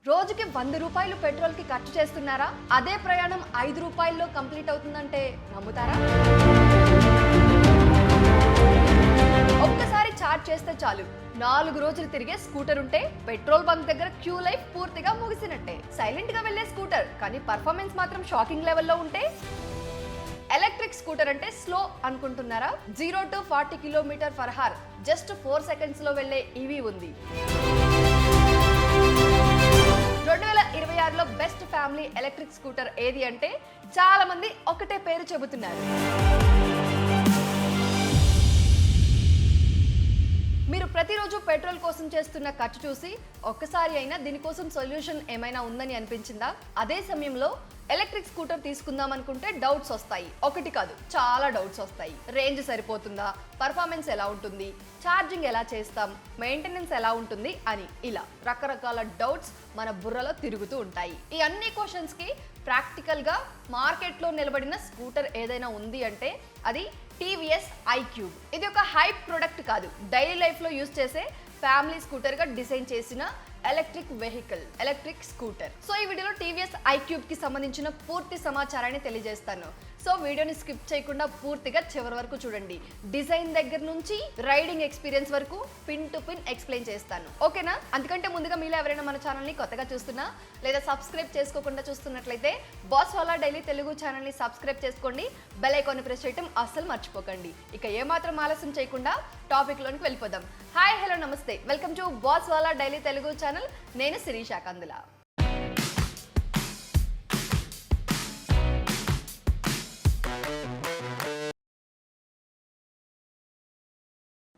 రోజుకి 100 రూపాయలు పెట్రోల్ కి ఖర్చు చేస్తున్నారా? అదే ప్రయాణం 5 రూపాయల్లో కంప్లీట్ అవుతుందంటే నమ్ముతారా? ఒక్కసారి ఛార్జ్ చేస్తే చాలు 4 రోజులు తిరిగే స్కూటర్ ఉంటే పెట్రోల్ బంక్ దగ్గర క్యూ లైఫ్ పూర్తిగా ముగిసినట్టే. సైలెంట్ గా వెళ్లే స్కూటర్ కానీ పర్ఫార్మెన్స్ మాత్రం షాకింగ్ లెవెల్లో ఉంటే ఎలక్ట్రిక్ స్కూటర్ అంటే స్లో అనుకుంటున్నారా? 0 to 40 km/h జస్ట్ 4 seconds లో వెళ్లే ఈవీ ఉంది. 2026లో బెస్ట్ ఫ్యామిలీ ఎలక్ట్రిక్ స్కూటర్ ఏది అంటే చాలా మంది ఒకటే పేరు చెబుతున్నారు. మీరు ప్రతిరోజు పెట్రోల్ కోసం చేస్తున్న ఖర్చు చూసి ఒక్కసారి అయినా దీనికోసం సొల్యూషన్ ఏమైనా ఉందని అనిపించిందా? అదే సమయంలో ఎలక్ట్రిక్ స్కూటర్ తీసుకుందాం అనుకుంటే డౌట్స్ వస్తాయి. ఒకటి కాదు, చాలా డౌట్స్ వస్తాయి. రేంజ్ సరిపోతుందా? పర్ఫార్మెన్స్ ఎలా ఉంటుంది? ఛార్జింగ్ ఎలా చేస్తాం? మెయింటెనెన్స్ ఎలా ఉంటుంది అని ఇలా రకరకాల డౌట్స్ మన బుర్రలో తిరుగుతూ ఉంటాయి. ఈ అన్ని క్వశ్చన్స్ కి ప్రాక్టికల్ గా మార్కెట్లో నిలబడిన స్కూటర్ ఏదైనా ఉంది అంటే అది టీవీఎస్ ఐక్యూబ్. ఇది ఒక హైప్ ప్రొడక్ట్ కాదు, డైలీ లైఫ్ లో యూజ్ చేసే ఫ్యామిలీ స్కూటర్ గా డిజైన్ చేసిన electric vehicle, electric scooter. So ఈ వీడియోలో టీవీఎస్ ఐక్యూబ్ కి సంబంధించిన పూర్తి సమాచారాన్ని తెలియజేస్తాను. సో వీడియోని స్కిప్ చేయకుండా పూర్తిగా చివరి వరకు చూడండి. డిజైన్ దగ్గర నుంచి రైడింగ్ ఎక్స్పీరియన్స్ వరకు పిన్ టు పిన్ ఎక్స్ప్లెయిన్ చేస్తాను, ఓకేనా? అందుకంటే ముందుగా మీలో ఎవరైనా మన ఛానల్ని కొత్తగా చూస్తున్నా లేదా సబ్స్క్రైబ్ చేసుకోకుండా చూస్తున్నట్లయితే బాస్ వాలా డైలీ తెలుగు ఛానల్ని సబ్స్క్రైబ్ చేసుకోండి, బెల్ ఐకాన్ని ప్రెస్ చేయడం అస్సలు మర్చిపోకండి. ఇక ఏమాత్రం ఆలస్యం చేయకుండా టాపిక్ లోనికి వెళ్ళిపోదాం. హాయ్, హలో, నమస్తే, welcome to boss Wala daily Telugu channel. నేను శిరీష కందుల.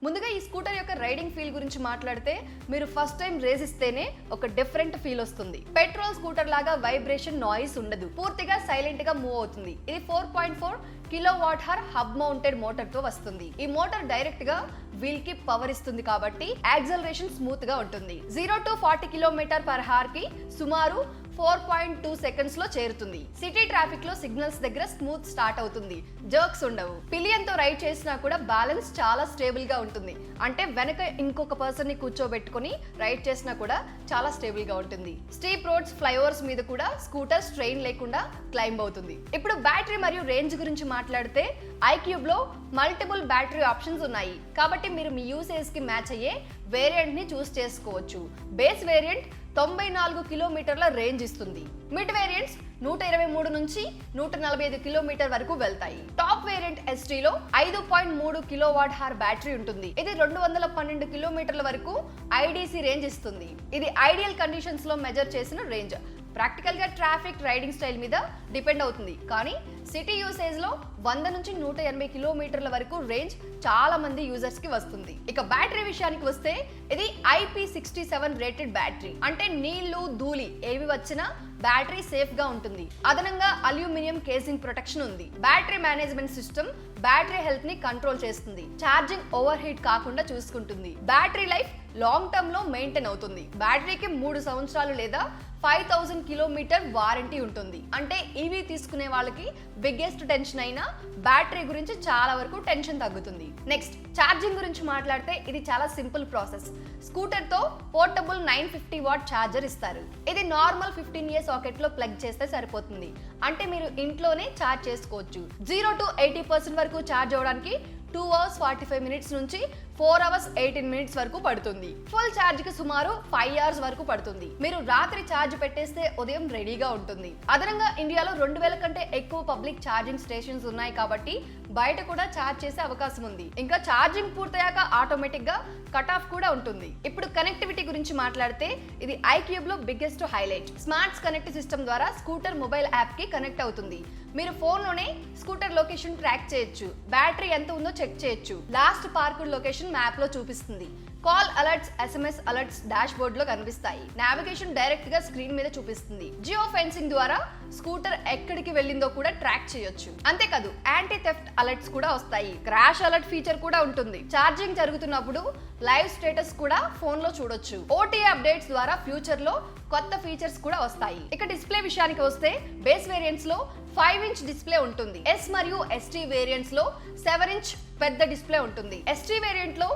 ముందుగా ఈ స్కూటర్ యొక్క రైడింగ్ ఫీల్ గురించి మాట్లాడితే మీరు ఫస్ట్ టైం రేస్ ఇస్తేనే ఒక డిఫరెంట్ ఫీల్ వస్తుంది. పెట్రోల్ స్కూటర్ లాగా వైబ్రేషన్, నాయిస్ ఉండదు. పూర్తిగా సైలెంట్ గా మూవ్ అవుతుంది. ఇది 4.4 kWh హబ్ మౌంటెడ్ మోటార్ తో వస్తుంది. ఈ మోటార్ డైరెక్ట్ గా వీల్ కి పవర్ ఇస్తుంది కాబట్టి యాక్సలరేషన్ స్మూత్ గా ఉంటుంది. 0 to 40 km/h కి సుమారు 4.2 seconds లో చేరుతుంది. సిటీ ట్రాఫిక్ లో సిగ్నల్స్ దగ్గర స్మూత్ స్టార్ట్ అవుతుంది. జర్క్స్ ఉండవు. పిలియన్ తో రైడ్ చేసినా కూడా బ్యాలెన్స్ చాలా స్టేబుల్ గా ఉంటుంది. అంటే వెనక ఇంకొక పర్సన్ ని కూర్చోబెట్టుకుని రైడ్ చేసినా కూడా చాలా స్టేబుల్ గా ఉంటుంది. స్టీప్ రోడ్స్, ఫ్లైఓవర్స్ మీద కూడా స్కూటర్ స్ట్రెయిన్ లేకుండా క్లైంబ్ అవుతుంది. ఇప్పుడు బ్యాటరీ మరియు రేంజ్ గురించి మాట్లాడితే ఐక్యూబ్ లో మల్టిపుల్ బ్యాటరీ ఆప్షన్స్ ఉన్నాయి కాబట్టి మీరు మీ యూసేజ్ కి మ్యాచ్ అయ్యే వేరియంట్ ని చూస్ చేసుకోవచ్చు. బేస్ వేరియంట్ 94 కిలోమీటర్ల రేంజ్ ఇస్తుంది. మిడ్ వేరియంట్స్ 123 నుంచి 145 కిలోమీటర్ వరకు వెళ్తాయి. టాప్ వేరియంట్ ST లో 5.3 kWh బ్యాటరీ ఉంటుంది. ఇది 212 కిలోమీటర్ల వరకు IDC రేంజ్ ఇస్తుంది. ఇది ఐడియల్ కండిషన్స్ లో మెజర్ చేసిన రేంజ్. ప్రాక్టికల్ గా ట్రాఫిక్, రైడింగ్ స్టైల్ మీద డిపెండ్ అవుతుంది. కానీ సిటీ యూసేజ్ లో 100 నుంచి 180 కిలోమీటర్ల వరకు రేంజ్ చాలా మంది యూజర్స్ కి వస్తుంది. ఇక బ్యాటరీ విషయానికి వస్తే ఇది IP67 రేటెడ్ బ్యాటరీ. అంటే నీళ్లు, ధూళి ఏవి వచ్చినా బ్యాటరీ సేఫ్ గా ఉంటుంది. అదనంగా అల్యూమినియం కేసింగ్ ప్రొటెక్షన్ ఉంది. Battery management system battery health ని కంట్రోల్ చేస్తుంది. ఛార్జింగ్ ఓవర్ హీట్ కాకుండా చూసుకుంటుంది. బ్యాటరీ లైఫ్ లాంగ్ టర్మ్ లో మెయింటైన్ అవుతుంది. బ్యాటరీకి 3 సంవత్సరాలు లేదా 5000 కిలోమీటర్ వారంటీ ఉంటుంది. అంటే ఈవీ తీసుకునే వాళ్ళకి బిగ్గెస్ట్ టెన్షన్ అయినా బ్యాటరీ గురించి చాలా వరకు టెన్షన్ తగ్గుతుంది. నెక్స్ట్ ఛార్జింగ్ గురించి మాట్లాడితే ఇది చాలా సింపుల్ ప్రాసెస్. స్కూటర్ తో పోర్టబుల్ 950 వాట్ ఛార్జర్ ఇస్తారు. ఇది నార్మల్ 15A సాకెట్ లో ప్లగ్ చేస్తే సరిపోతుంది. అంటే మీరు ఇంట్లోనే ఛార్జ్ చేసుకోవచ్చు. 0 to 80% వరకు ఛార్జ్ అవ్వడానికి 2 hours 45 minutes నుంచి 4 hours 18 minutes వరకు పడుతుంది. ఫుల్ ఛార్జ్ కి సుమారు 5 hours వరకు పడుతుంది. మీరు రాత్రి ఛార్జ్ పెట్టేస్తే ఉదయం రెడీగా ఉంటుంది. అదనంగా ఇండియాలో 2000 కంటే ఎక్కువ పబ్లిక్ ఛార్జింగ్ స్టేషన్స్ ఉన్నాయి కాబట్టి బయట కూడా ఛార్జ్ చేసే అవకాశం ఉంది. ఇంకా ఛార్జింగ్ పూర్తయ్యాక ఆటోమేటిక్ గా కట్ ఆఫ్ కూడా ఉంటుంది. ఇప్పుడు కనెక్టివిటీ గురించి మాట్లాడితే ఇది ఐక్యూబ్ లో biggest highlight. Smart connect system ద్వారా స్కూటర్ మొబైల్ యాప్ కి కనెక్ట్ అవుతుంది. మీరు ఫోన్ లోనే స్కూటర్ లొకేషన్ ట్రాక్ చేయొచ్చు. బ్యాటరీ ఎంత ఉందో చెక్ చేయొచ్చు. లాస్ట్ పార్క్డ్ లొకేషన్ మ్యాప్ లో చూపిస్తుంది. Call alerts, SMS alerts dash board లో కనిపిస్తాయి. నావిగేషన్ డైరెక్ట్ గా స్క్రీన్ మీద చూపిస్తుంది. జియో ఫెన్సింగ్ ద్వారా స్కూటర్ ఎక్కడికి వెళ్ళిందో కూడా ట్రాక్ చేయొచ్చు. అంతేకాదు యాంటీ థెఫ్ట్ అలర్ట్స్ కూడా వస్తాయి. క్రాష్ అలర్ట్ ఫీచర్ కూడా ఉంటుంది. ఛార్జింగ్ జరుగుతున్నప్పుడు లైవ్ స్టేటస్ కూడా ఫోన్ లో చూడొచ్చు. OTA అప్డేట్స్ ద్వారా ఫ్యూచర్ లో కొత్త ఫీచర్స్ కూడా వస్తాయి. ఇక డిస్ప్లే విషయానికి వస్తే బేస్ వేరియంట్స్ లో 5-inch డిస్ప్లే ఉంటుంది. S మరియు ST వేరియంట్స్ లో 7-inch పెద్ద డిస్ప్లే ఉంటుంది. ST వేరియంట్ లో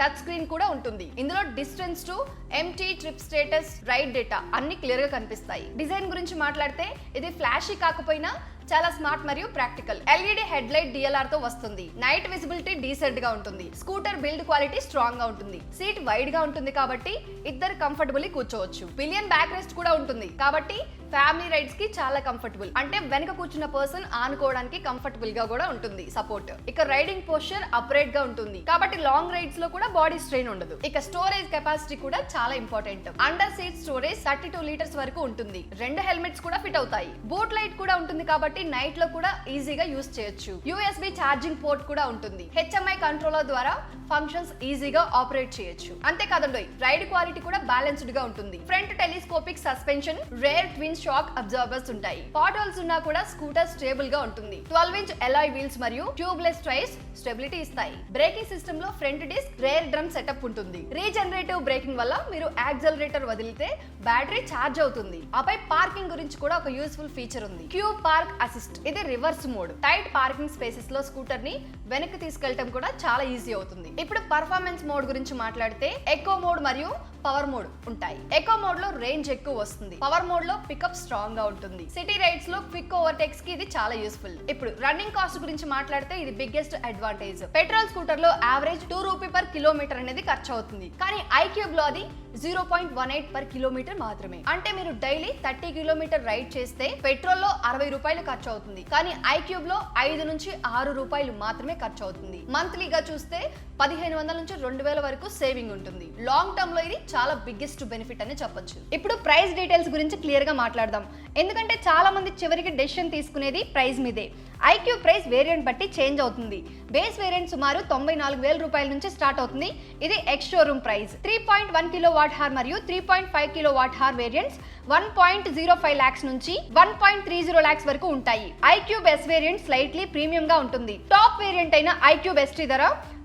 టచ్ స్క్రీన్ కూడా ఉంటుంది. ఇందులో distance to empty, trip status, ride data అన్ని క్లియర్ గా కనిపిస్తాయి. డిజైన్ గురించి మాట్లాడితే ఇది ఫ్లాషీ కాకపోయినా చాలా స్మార్ట్ మరియు practical. LED head light DLR తో వస్తుంది. నైట్ విజిబిలిటీ డీసెంట్ గా ఉంటుంది. స్కూటర్ బిల్డ్ క్వాలిటీ స్ట్రాంగ్ గా ఉంటుంది. సీట్ వైడ్ గా ఉంటుంది కాబట్టి ఇద్దరు కంఫర్టబుల్లీ కూర్చోవచ్చు. పిలియన్ బ్యాక్ రెస్ట్ కూడా ఉంటుంది కాబట్టి ఫ్యామిలీ రైడ్స్ కి చాలా కంఫర్టబుల్. అంటే వెనక కూర్చున్న పర్సన్ ఆనుకోవడానికి కంఫర్టబుల్ గా కూడా ఉంటుంది సపోర్ట్. ఇక రైడింగ్ పోస్చర్ అప్రైట్ గా ఉంటుంది కాబట్టి లాంగ్ రైడ్స్ లో కూడా బాడీ స్ట్రెయిన్ ఉండదు. ఇక స్టోరేజ్ కెపాసిటీ కూడా చాలా important. Under seat storage 32 litres వరకు ఉంటుంది. 2 హెల్మెట్స్ కూడా ఫిట్ అవుతాయి. బూట్ లైట్ కూడా ఉంటుంది కాబట్టి నైట్ లో కూడా ఈజీగా యూస్ చేయొచ్చు. USB ఛార్జింగ్ పోర్ట్ కూడా ఉంటుంది. HMI కంట్రోలర్ ద్వారా ఫంక్షన్స్ ఈజీగా ఆపరేట్ చేయొచ్చు. అంతేకాదండి రైడ్ క్వాలిటీ కూడా బ్యాలెన్స్డ్ గా ఉంటుంది. Front telescopic suspension, rear twin shock absorbers ఉంటాయి. పాట్ హోల్స్ ఉన్నా కూడా స్కూటర్ స్టేబుల్ గా ఉంటుంది. 12-inch అలాయ్ వీల్స్ మరియు ట్యూబ్లెస్ టైర్స్ స్టెబిలిటీ ఇస్తాయి. బ్రేకింగ్ సిస్టమ్ లో front disc, rear drum setup ఉంటుంది. రీజనరేటివ్ బ్రేకింగ్ వల్ల మీరు యాక్సలరేటర్ వదిలితే బ్యాటరీ ఛార్జ్ అవుతుంది. ఆపై పార్కింగ్ గురించి కూడా ఒక యూస్ఫుల్ ఫీచర్ ఉంది. Q park assist. ఇది reverse mode. Tight parking spaces లో స్కూటర్ ని వెనక్కి తీసుకెళ్లడం కూడా చాలా ఈజీ అవుతుంది. ఇప్పుడు పర్ఫార్మెన్స్ మోడ్ గురించి మాట్లాడితే ఎకో మోడ్ మరియు పవర్ మోడ్ ఉంటాయి. ఎకో మోడ్ లో రేంజ్ ఎక్కువ వస్తుంది. పవర్ మోడ్ లో పికప్ స్ట్రాంగ్ గా ఉంటుంది. సిటీ రైడ్స్ లో క్విక్ ఓవర్టేక్స్ కి ఇది చాలా యూస్ఫుల్. ఇప్పుడు రన్నింగ్ కాస్ట్ గురించి మాట్లాడితే ఇది బిగ్గెస్ట్ అడ్వాంటేజ్. పెట్రోల్ స్కూటర్ లో యావరేజ్ ₹2 అనేది ఖర్చు అవుతుంది. కానీ iQube లో అది 0.18 per kilometer మాత్రమే. అంటే మీరు డైలీ 30 కిలోమీటర్ రైడ్ చేస్తే పెట్రోల్ లో ₹60 ఖర్చు అవుతుంది. కానీ iQube లో 5 నుంచి ₹6 మాత్రమే ఖర్చు అవుతుంది. మంత్లీగా చూస్తే 1500 నుంచి 2000 వరకు సేవింగ్ ఉంటుంది. లాంగ్ టర్మ్ లో ఇది చాలా బిగ్గెస్ట్ బెనిఫిట్ అని చెప్పొచ్చు. ఇప్పుడు ప్రైస్ డీటెయిల్స్ గురించి క్లియర్ గా మాట్లాడదాం. ఎందుకంటే చాలా మంది చివరికి డెసిషన్ తీసుకునేది ప్రైస్ మీదే. iQube ప్రైస్ వేరియంట్ బట్టి చేంజ్ అవుతుంది. బేస్ వేరియంట్ సుమారు ₹94,000 నుంచి స్టార్ట్ అవుతుంది. ఇది ఎక్స్ షోరూమ్ ప్రైస్. 3.1 kWh మరియు 3.5 kWh వేరియంట్స్ 1.05 lakhs నుంచి 1.30 lakhs వరకు ఉంటాయి. iQube S variant slightly premium గా ఉంటుంది. టాప్ వేరియంట్ అయిన iQube ST ధర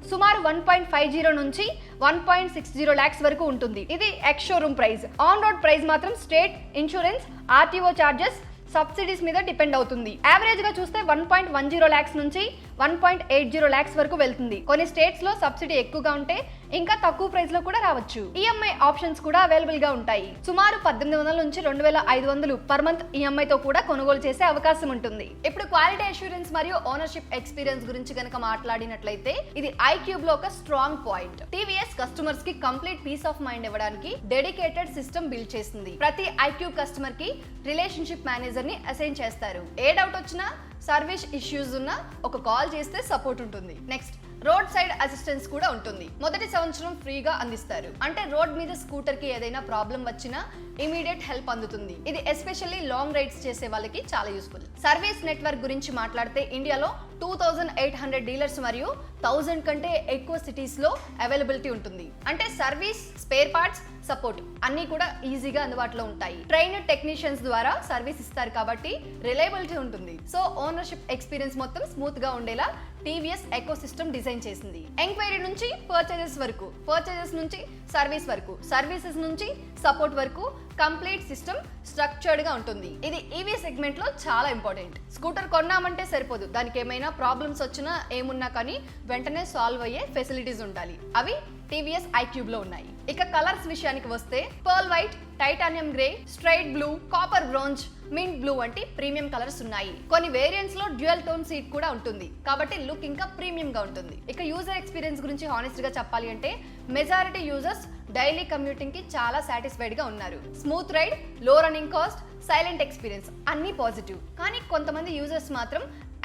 సుమారు 1.50 నుంచి 1.60 lakhs వరకు ఉంటుంది. ఇది ex showroom price. On road price మాత్రం state insurance, RTO charges, subsidies మీద డిపెండ్ అవుతుంది. యావరేజ్ గా చూస్తే 1.10 lakhs నుంచి 1.80 lakhs వరకు వెళ్తుంది. కొన్ని స్టేట్స్ లో సబ్సిడీ ఎక్కువగా ఉంటే ఇంకా తక్కువ ప్రైస్ లో కూడా రావచ్చు. EMI ఆప్షన్స్ కూడా అవైలబుల్ గా ఉంటాయి. సుమారు 1800 నుంచి 2500 పర్ మంత్ EMI తో కూడా కొనుగోలు చేసే అవకాశం ఉంటుంది. ఇప్పుడు క్వాలిటీ అష్యూరెన్స్ మరియు ఓనర్షిప్ ఎక్స్పీరియన్స్ గురించి కనుక మాట్లాడినట్లయితే ఇది iQube లో ఒక స్ట్రాంగ్ పాయింట్. TVS కస్టమర్స్ కి కంప్లీట్ పీస్ ఆఫ్ మైండ్ ఇవ్వడానికి డెడికేటెడ్ సిస్టమ్ బిల్డ్ చేసింది. ప్రతి iQube కస్టమర్ కి రిలేషన్షిప్ మేనేజర్ ని అసైన్ చేస్తారు. ఏ డౌట్ వచ్చినా, సర్వీస్ ఇష్యూస్ ఉన్నా ఒక కాల్ చేస్తే సపోర్ట్ ఉంటుంది. నెక్స్ట్ రోడ్ సైడ్ అసిస్టెన్స్ కూడా ఉంటుంది. మొదటి సంవత్సరం ఫ్రీగా అందిస్తారు. అంటే రోడ్ మీద స్కూటర్ కి ఏదైనా ప్రాబ్లం వచ్చినా ఇమీడియట్ హెల్ప్ అందుతుంది. ఇది ఎస్పెషల్లీ లాంగ్ రైడ్స్ చేసే వాళ్ళకి చాలా యూస్ఫుల్. సర్వీస్ నెట్వర్క్ గురించి మాట్లాడితే ఇండియాలో 2800 డీలర్స్ మరియు 1000 కంటే ఎక్కువ సిటీస్ లో అవైలబిలిటీ ఉంటుంది. అంటే సర్వీస్, స్పేర్ పార్ట్స్, సపోర్ట్ అన్ని కూడా ఈజీగా అందుబాటులో ఉంటాయి. ట్రైనర్ టెక్నీషియన్స్ ద్వారా సర్వీస్ ఇస్తారు కాబట్టి రిలయబిలిటీ ఉంటుంది. సో ఓనర్షిప్ ఎక్స్పీరియన్స్ మొత్తం స్మూత్ గా ఉండేలా TVS ఎకో సిస్టమ్ డిజైన్ చేసింది. ఎంక్వైరీ నుంచి పర్చేజెస్ వరకు, పర్చేజెస్ నుంచి సర్వీస్ వరకు, సర్వీసెస్ నుంచి సపోర్ట్ వరకు కంప్లీట్ సిస్టమ్ స్ట్రక్చర్డ్ గా ఉంటుంది. ఇది EV సెగ్మెంట్ లో చాలా ఇంపార్టెంట్. స్కూటర్ కొన్నామంటే సరిపోదు. దానికి ఏమైనా ప్రాబ్లమ్స్ వచ్చినా ఏమున్నా కానీ వెంటనే సాల్వ్ అయ్యే ఫెసిలిటీస్ ఉండాలి. అవి TVS iQube లో ఉన్నాయి. ఇక కలర్స్ విషయానికి వస్తే pearl white, titanium grey, straight blue, copper bronze, mint blue వంటి ప్రీమియం కలర్స్ ఉన్నాయి. కొన్ని వేరియంట్స్ లో డ్యూయల్ టోన్ సీట్ కూడా ఉంటుంది కాబట్టి లుక్ ఇంకా ప్రీమియం గా ఉంటుంది. ఇక యూజర్ ఎక్స్పీరియన్స్ గురించి హానెస్ట్ గా చెప్పాలి అంటే మెజారిటీ యూజర్స్ డైలీ కమ్యూటింగ్ కి చాలా సాటిస్ఫైడ్ గా ఉన్నారు. స్మూత్ రైడ్, లో రన్నింగ్ కాస్ట్, సైలెంట్ ఎక్స్పీరియన్స్ అన్ని పాజిటివ్. కానీ కొంతమంది యూజర్స్ మాత్రం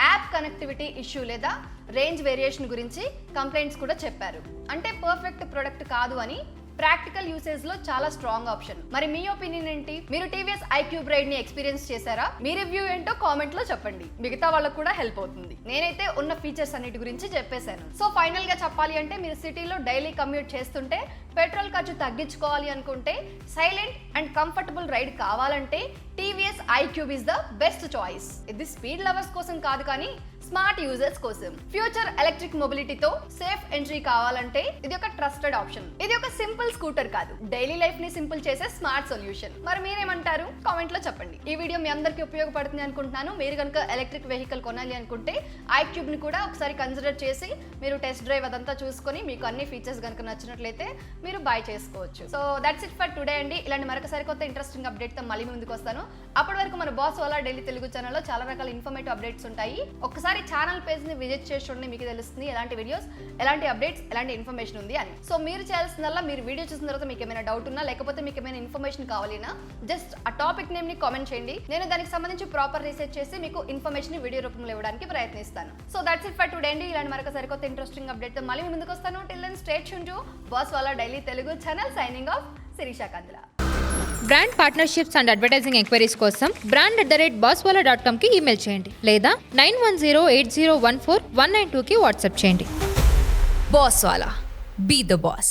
యాప్ కనెక్టివిటీ ఇష్యూ లేదా రేంజ్ వేరియేషన్ గురించి కంప్లైంట్స్ కూడా చెప్పారు. అంటే పర్ఫెక్ట్ ప్రొడక్ట్ కాదు అని. ప్రాక్టికల్ యూసేజ్ లో చాలా స్ట్రాంగ్ ఆప్షన్. మరి మీ ఒపీనియన్ ఏంటి? మీరు TVS iQube రైడ్ ని ఎక్స్పీరియన్స్ చేశారా? మీ రివ్యూ ఏంటో కామెంట్ లో చెప్పండి. మిగతా వాళ్ళకు కూడా హెల్ప్ అవుతుంది. నేనైతే ఉన్న ఫీచర్స్ అన్నిటి గురించి చెప్పేశాను. సో ఫైనల్ గా చెప్పాలి అంటే మీరు సిటీలో డైలీ కమ్యూట్ చేస్తుంటే, పెట్రోల్ ఖర్చు తగ్గించుకోవాలి అనుకుంటే, సైలెంట్ అండ్ కంఫర్టబుల్ రైడ్ కావాలంటే TVS iQube is the best choice. ఇది స్పీడ్ లవర్స్ కోసం కాదు కానీ స్మార్ట్ యూజర్స్ కోసం. ఫ్యూచర్ ఎలక్ట్రిక్ మొబిలిటీతో సేఫ్ ఎంట్రీ కావాలంటే ఇది ఒక ట్రస్టెడ్ ఆప్షన్. ఇది ఒక సింపుల్ స్కూటర్ కాదు, డైలీ లైఫ్ ని సింపుల్ చేసే స్మార్ట్ సొల్యూషన్. మరి మీరేమంటారు? కామెంట్ లో చెప్పండి. ఈ వీడియో మీ అందరికీ ఉపయోగపడుతుంది అనుకుంటున్నాను. మీరు కనుక ఎలక్ట్రిక్ వెహికల్ కొనాలి అనుకుంటే iQube ని కూడా ఒకసారి కన్సిడర్ చేసి మీరు టెస్ట్ డ్రైవ్ అదంతా చూసుకొని మీకు అన్ని ఫీచర్స్ కనుక నచ్చినట్లయితే మీరు బై చేసుకోవచ్చు. So that's it for today అండి. ఇలాంటి మరొక సరికొత్త ఇంట్రెస్టింగ్ అప్డేట్ తో మళ్ళీ ముందుకు వస్తాను. అప్పటి వరకు మన బాస్ వాలా డైలీ తెలుగు ఛానల్లో చాలా రకాల ఇన్ఫర్మేటివ్ అప్డేట్స్ ఉంటాయి. ఒకసారి ఛానల్ పేజ్ ని విజిట్ చేసి చూడండి, మీకు తెలుస్తుంది ఎలాంటి వీడియోస్, ఎలాంటి అప్డేట్స్, ఎలాంటి ఇన్ఫర్మేషన్ ఉంది అని. సో మీరు చేయాల్సిందల్లా మీరు వీడియో చూసిన తర్వాత మీకు ఏమైనా డౌట్ ఉన్నా లేకపోతే మీకు ఏమైనా ఇన్ఫర్మేషన్ కావాలినా జస్ట్ ఆ టాపిక్ నేమ్ ని కామెంట్ చేయండి. నేను దానికి సంబంధించి ప్రాపర్ రీసెర్చ్ చేసి మీకు ఇన్ఫర్మేషన్ వీడియో రూపంలో ఇవ్వడానికి ప్రయత్నిస్తాను. So that's it for today అండి. ఇలాంటి మరొక సరికొత్త ఇంట్రెస్టింగ్ అప్డేట్ తో మళ్ళీ ముందుకు వస్తాను. Till then stay tune to boss Wala daily Telugu channel. Signing off, Sirisha Kandula. Brand partnerships and advertising enquiries కోసం brand@bosswala.com కి ఈమెయిల్ చేయండి లేదా 9108014192కి వాట్సాప్ చేయండి. Boss Wala. Be the boss.